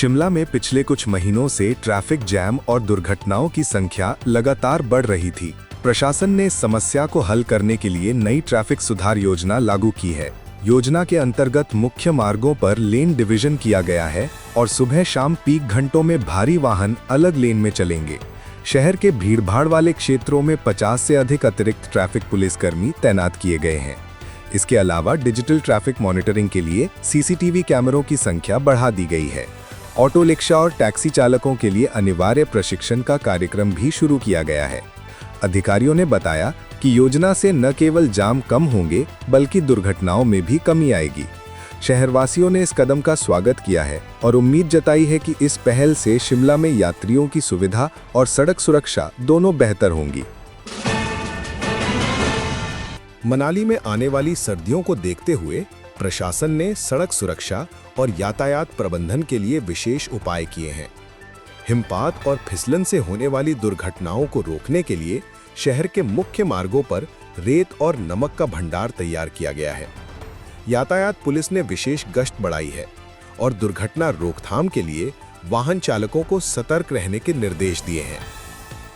शिमला में पिछले कुछ महीनों से ट्रैफिक जैम और दुर्घटनाओं की संख्या लगातार बढ़ रही थी। प्रशासन ने इस समस्या को हल करने के लिए नई ट्रैफिक सुधार योजना लागू की है। योजना के अंतर्गत मुख्य मार्गों पर लेन डिवीजन किया गया है और सुबह शाम पीक घंटों में भारी वाहन अलग लेन में चलेंगे। शहर के भीड़भाड़ वाले क्षेत्रों में 50 से अधिक अतिरिक्त ट्रैफिक पुलिसकर्मी तैनात किए गए हैं। इसके अलावा डिजिटल ट्रैफिक मॉनिटरिंग के लिए सीसीटीवी कैमरों की संख्या बढ़ा दी गई है। ऑटो रिक्शा और टैक्सी चालकों के लिए अनिवार्य प्रशिक्षण का कार्यक्रम भी शुरू किया गया है। अधिकारियों ने बताया कि योजना से न केवल जाम कम होंगे बल्कि दुर्घटनाओं में भी कमी आएगी। शहरवासियों ने इस कदम का स्वागत किया है और उम्मीद जताई है कि इस पहल से शिमला में यात्रियों की सुविधा और सड़क सुरक्षा दोनों बेहतर होंगी। मनाली में आने वाली सर्दियों को देखते हुए प्रशासन ने सड़क सुरक्षा और यातायात प्रबंधन के लिए विशेष उपाय किए हैं। हिमपात और फिसलन से होने वाली दुर्घटनाओं को रोकने के लिए शहर के मुख्य मार्गों पर रेत और नमक का भंडार तैयार किया गया है। यातायात पुलिस ने विशेष गश्त बढ़ाई है और दुर्घटना रोकथाम के लिए वाहन चालकों को सतर्क रहने के निर्देश दिए हैं।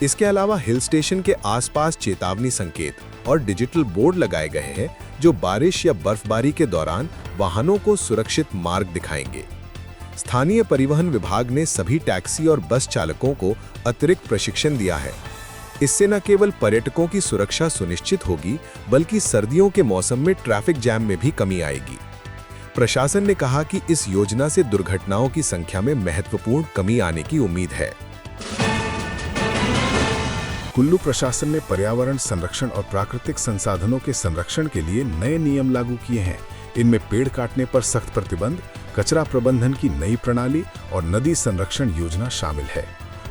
इसके अलावा हिल स्टेशन के आसपास चेतावनी संकेत और डिजिटल बोर्ड लगाए गए हैं जो बारिश या बर्फबारी के दौरान वाहनों को सुरक्षित मार्ग दिखाएंगे। स्थानीय परिवहन विभाग ने सभी टैक्सी और बस चालकों को अतिरिक्त प्रशिक्षण दिया है। इससे न केवल पर्यटकों की सुरक्षा सुनिश्चित होगी बल्कि सर्दियों के मौसम में ट्रैफिक जैम में भी कमी आएगी। प्रशासन ने कहा कि इस योजना से दुर्घटनाओं की संख्या में महत्वपूर्ण कमी आने की उम्मीद है। कुल्लू प्रशासन ने पर्यावरण संरक्षण और प्राकृतिक संसाधनों के संरक्षण के लिए नए नियम लागू किए हैं। इनमें पेड़ काटने पर सख्त प्रतिबंध, कचरा प्रबंधन की नई प्रणाली और नदी संरक्षण योजना शामिल है।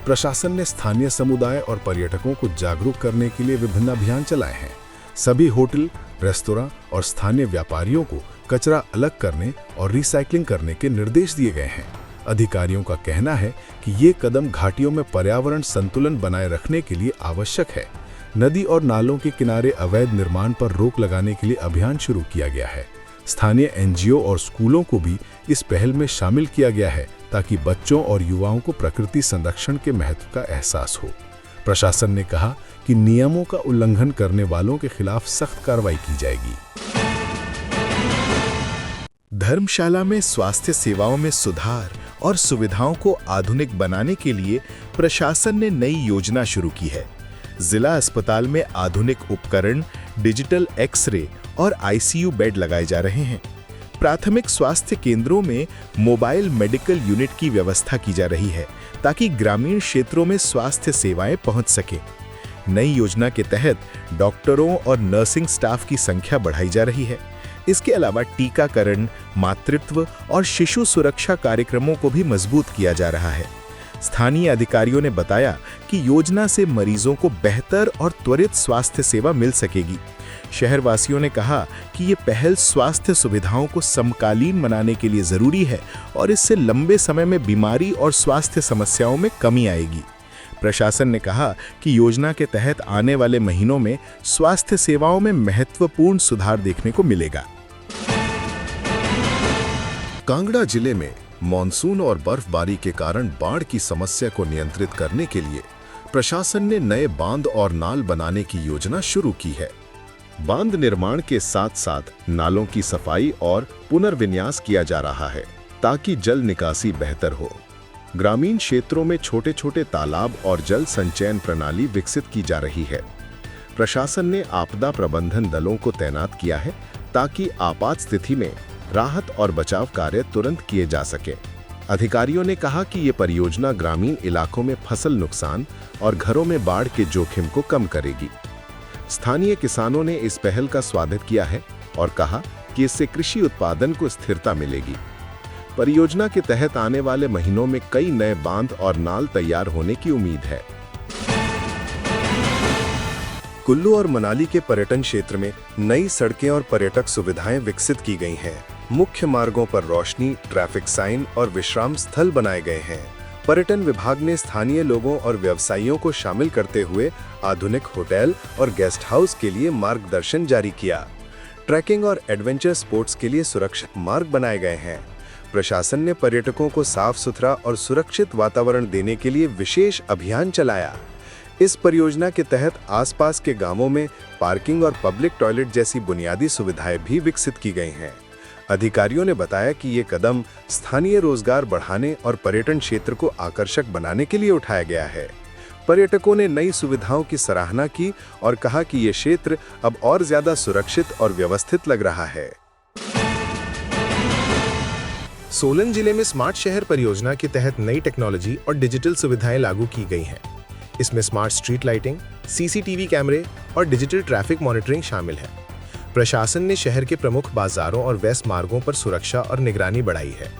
प्रशासन ने स्थानीय समुदाय और पर्यटकों को जागरूक करने के लिए विभिन्न अभियान चलाए हैं। सभी होटल, रेस्तोरां और स्थानीय व्यापारियों को कचरा अलग करने और रिसाइकलिंग करने के निर्देश दिए गए हैं। अधिकारियों का कहना है कि ये कदम घाटियों में पर्यावरण संतुलन बनाए रखने के लिए आवश्यक है। नदी और नालों के किनारे अवैध निर्माण पर रोक लगाने के लिए अभियान शुरू किया गया है। स्थानीय एनजीओ और स्कूलों को भी इस पहल में शामिल किया गया है ताकि बच्चों और युवाओं को प्रकृति संरक्षण के महत्व का एहसास हो। प्रशासन ने कहा कि नियमों का उल्लंघन करने वालों के खिलाफ सख्त कार्रवाई की जाएगी। धर्मशाला में स्वास्थ्य सेवाओं में सुधार और सुविधाओं को आधुनिक बनाने के लिए प्रशासन ने नई योजना शुरू की है। जिला अस्पताल में आधुनिक उपकरण, डिजिटल एक्स-रे और आईसीयू बेड लगाए जा रहे हैं। प्राथमिक स्वास्थ्य केंद्रों में मोबाइल मेडिकल यूनिट की व्यवस्था की जा रही है ताकि ग्रामीण क्षेत्रों में स्वास्थ्य सेवाएं पहुंच सकें। नई योजना के तहत डॉक्टरों और नर्सिंग स्टाफ की संख्या बढ़ाई जा रही है। इसके अलावा टीकाकरण, मातृत्व और शिशु सुरक्षा कार्यक्रमों को भी मजबूत किया जा रहा है। स्थानीय अधिकारियों ने बताया कि योजना से मरीजों को बेहतर और त्वरित स्वास्थ्य सेवा मिल सकेगी। शहरवासियों ने कहा कि ये पहल स्वास्थ्य सुविधाओं को समकालीन बनाने के लिए जरूरी है और इससे लंबे समय में बीमारी और स्वास्थ्य समस्याओं में कमी आएगी। प्रशासन ने कहा कि योजना के तहत आने वाले महीनों में स्वास्थ्य सेवाओं में महत्वपूर्ण सुधार देखने को मिलेगा। कांगड़ा जिले में मॉनसून और बर्फबारी के कारण बाढ़ की समस्या को नियंत्रित करने के लिए प्रशासन ने नए बांध और नाल बनाने की योजना शुरू की है। बांध निर्माण के साथ साथ नालों की सफाई और पुनर्विन्यास किया जा रहा है ताकि जल निकासी बेहतर हो। ग्रामीण क्षेत्रों में छोटे छोटे तालाब और जल संचयन प्रणाली विकसित की जा रही है। प्रशासन ने आपदा प्रबंधन दलों को तैनात किया है ताकि आपात स्थिति में राहत और बचाव कार्य तुरंत किए जा सके। अधिकारियों ने कहा कि ये परियोजना ग्रामीण इलाकों में फसल नुकसान और घरों में बाढ़ के जोखिम को कम करेगी। स्थानीय किसानों ने इस पहल का स्वागत किया है और कहा कि इससे कृषि उत्पादन को स्थिरता मिलेगी। परियोजना के तहत आने वाले महीनों में कई नए बांध और नाल तैयार होने की उम्मीद है। कुल्लू और मनाली के पर्यटन क्षेत्र में नई सड़कें और पर्यटक सुविधाएं विकसित की गई हैं। मुख्य मार्गों पर रोशनी, ट्रैफिक साइन और विश्राम स्थल बनाए गए हैं। पर्यटन विभाग ने स्थानीय लोगों और व्यवसायियों को शामिल करते हुए आधुनिक होटल और गेस्ट हाउस के लिए मार्गदर्शन जारी किया। ट्रैकिंग और एडवेंचर स्पोर्ट्स के लिए सुरक्षित मार्ग बनाए गए हैं। प्रशासन ने पर्यटकों को साफ सुथरा और सुरक्षित वातावरण देने के लिए विशेष अभियान चलाया। इस परियोजना के तहत आसपास के गांवों में पार्किंग और पब्लिक टॉयलेट जैसी बुनियादी सुविधाएं भी विकसित की गई हैं। अधिकारियों ने बताया कि ये कदम स्थानीय रोजगार बढ़ाने और पर्यटन क्षेत्र को आकर्षक बनाने के लिए उठाया गया है। पर्यटकों ने नई सुविधाओं की सराहना की और कहा कि ये क्षेत्र अब और ज्यादा सुरक्षित और व्यवस्थित लग रहा है। सोलन जिले में स्मार्ट शहर परियोजना के तहत नई टेक्नोलॉजी और डिजिटल सुविधाएं लागू की गई हैं। इसमें स्मार्ट स्ट्रीट लाइटिंग, सीसीटीवी कैमरे और डिजिटल ट्रैफिक मॉनिटरिंग शामिल है। प्रशासन ने शहर के प्रमुख बाजारों और व्यस्त मार्गों पर सुरक्षा और निगरानी बढ़ाई है।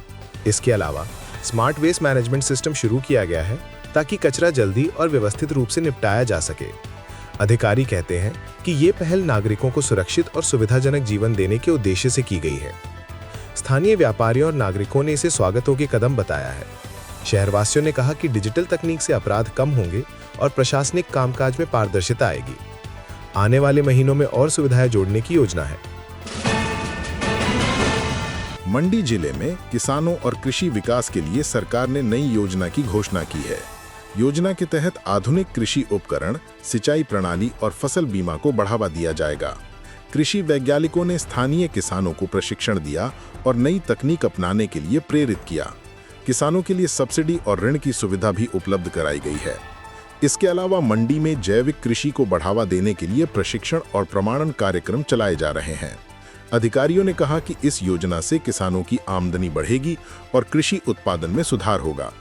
इसके अलावा स्मार्ट वेस्ट मैनेजमेंट सिस्टम शुरू किया गया है ताकि कचरा जल्दी और व्यवस्थित रूप से निपटाया जा सके। अधिकारी कहते हैं कि ये पहल नागरिकों को सुरक्षित और सुविधाजनक जीवन देने के उद्देश्य से की गई है। स्थानीय व्यापारियों और नागरिकों ने इसे स्वागतों के कदम बताया है। शहरवासियों ने कहा कि डिजिटल तकनीक से अपराध कम होंगे और प्रशासनिक कामकाज में पारदर्शिता आएगी। आने वाले महीनों में और सुविधाएं जोड़ने की योजना है। मंडी जिले में किसानों और कृषि विकास के लिए सरकार ने नई योजना की घोषणा की है। योजना के तहत आधुनिक कृषि उपकरण, सिंचाई प्रणाली और फसल बीमा को बढ़ावा दिया जाएगा। कृषि वैज्ञानिकों ने स्थानीय किसानों को प्रशिक्षण दिया और नई तकनीक अपनाने के लिए प्रेरित किया। किसानों के लिए सब्सिडी और ऋण की सुविधा भी उपलब्ध कराई गई है। इसके अलावा मंडी में जैविक कृषि को बढ़ावा देने के लिए प्रशिक्षण और प्रमाणन कार्यक्रम चलाए जा रहे हैं। अधिकारियों ने कहा कि इस योजना से किसानों की आमदनी बढ़ेगी और कृषि उत्पादन में सुधार होगा।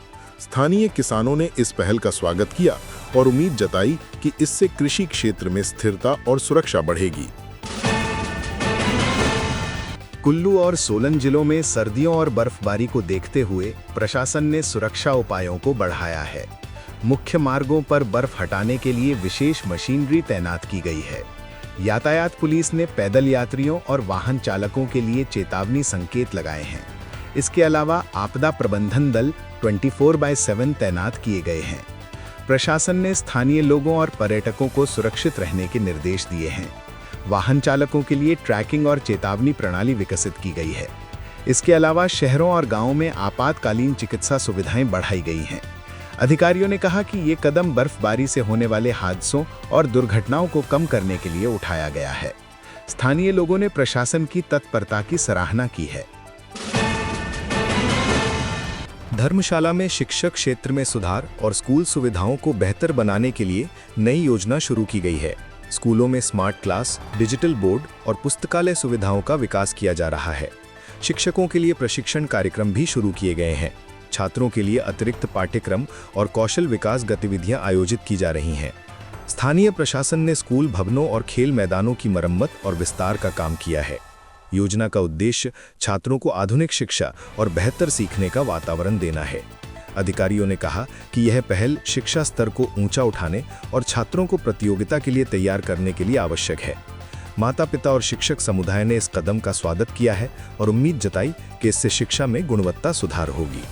स्थानीय किसानों ने इस पहल का स्वागत किया और उम्मीद जताई कि इससे कृषि क्षेत्र में स्थिरता और सुरक्षा बढ़ेगी। कुल्लू और सोलन जिलों में सर्दियों और बर्फबारी को देखते हुए प्रशासन ने सुरक्षा उपायों को बढ़ाया है। मुख्य मार्गों पर बर्फ हटाने के लिए विशेष मशीनरी तैनात की गई है। यातायात पुलिस ने पैदल यात्रियों और वाहन चालकों के लिए चेतावनी संकेत लगाए हैं। इसके अलावा आपदा प्रबंधन दल 24/7 तैनात किए गए हैं। प्रशासन ने स्थानीय लोगों और पर्यटकों को सुरक्षित रहने के निर्देश दिए हैं। वाहन चालकों के लिए ट्रैकिंग और चेतावनी प्रणाली विकसित की गई है। इसके अलावा शहरों और गांवों में आपातकालीन चिकित्सा सुविधाएं बढ़ाई गई हैं। अधिकारियों ने कहा कि ये कदम बर्फबारी से होने वाले हादसों और दुर्घटनाओं को कम करने के लिए उठाया गया है। स्थानीय लोगों ने प्रशासन की तत्परता की सराहना की है। धर्मशाला में शिक्षक क्षेत्र में सुधार और स्कूल सुविधाओं को बेहतर बनाने के लिए नई योजना शुरू की गई है। स्कूलों में स्मार्ट क्लास, डिजिटल बोर्ड और पुस्तकालय सुविधाओं का विकास किया जा रहा है। शिक्षकों के लिए प्रशिक्षण कार्यक्रम भी शुरू किए गए हैं। छात्रों के लिए अतिरिक्त पाठ्यक्रम और कौशल विकास गतिविधियां आयोजित की जा रही हैं। स्थानीय प्रशासन ने स्कूल भवनों और खेल मैदानों की मरम्मत और विस्तार का काम किया है। योजना का उद्देश्य छात्रों को आधुनिक शिक्षा और बेहतर सीखने का वातावरण देना है। अधिकारियों ने कहा कि यह पहल शिक्षा स्तर को ऊंचा उठाने और छात्रों को प्रतियोगिता के लिए तैयार करने के लिए आवश्यक है। माता पिता और शिक्षक समुदाय ने इस कदम का स्वागत किया है और उम्मीद जताई कि इससे शिक्षा में गुणवत्ता सुधार होगी।